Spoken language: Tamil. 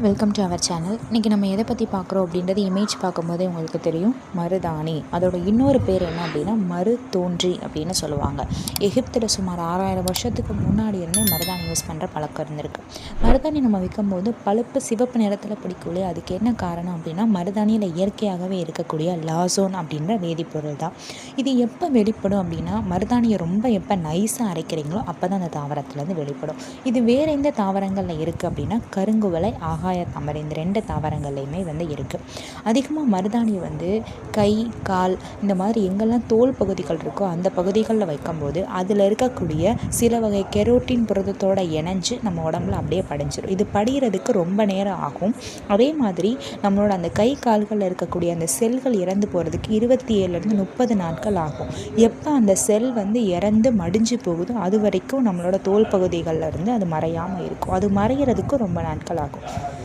Welcome to our channel. இன்றைக்கி நம்ம எதை பற்றி பார்க்குறோம் அப்படின்றது இமேஜ் பார்க்கும்போதே உங்களுக்கு தெரியும். மருதாணி, அதோட இன்னொரு பேர் என்ன அப்படின்னா மருதோன்றி அப்படின்னு சொல்லுவாங்க. எகிப்தில் சுமார் 6000 வருஷத்துக்கு முன்னாடி இருந்தே மருதாணி யூஸ் பண்ணுற பழக்கம் இருந்திருக்கு. மருதாணி நம்ம விற்கும்போது பழுப்பு சிவப்பு நிறத்தில் பிடிக்கலையே, அதுக்கு என்ன காரணம் அப்படின்னா மருதாணியில் இயற்கையாகவே இருக்கக்கூடிய லாசோன் அப்படின்ற வேதிப்பொருள் தான். இது எப்போ வெளிப்படும் அப்படின்னா மருதாணியை ரொம்ப எப்போ நைஸாக அரைக்கிறீங்களோ அப்போ தான் அந்த தாவரத்துலேருந்து வெளிப்படும். இது வேறு எந்த தாவரங்களில் இருக்குது அப்படின்னா கருங்குவளை, ஆகாய தாமரை, இந்த 2 தாவரங்கள்லையுமே இருக்குது. அதிகமாக மருதாணியை கை, கால், இந்த மாதிரி எங்கெல்லாம் தோல் பகுதிகள் இருக்கோ அந்த பகுதிகளில் வைக்கும்போது அதில் இருக்கக்கூடிய சில வகை கெரோட்டின் புரதத்தோடு இணைஞ்சு நம்ம உடம்புல அப்படியே படிஞ்சிடும். இது படிகிறதுக்கு ரொம்ப நேரம் ஆகும். அதே மாதிரி நம்மளோட அந்த கை கால்களில் இருக்கக்கூடிய அந்த செல்கள் இறந்து போகிறதுக்கு 27லேருந்து 30 நாட்கள் ஆகும். எப்போ அந்த செல் இறந்து மடிஞ்சு போகுதோ அது வரைக்கும் நம்மளோட தோல் பகுதிகளில் இருந்து அது மறையாமல் இருக்கும். அது மறைகிறதுக்கு ரொம்ப நாட்கள் ஆகும்.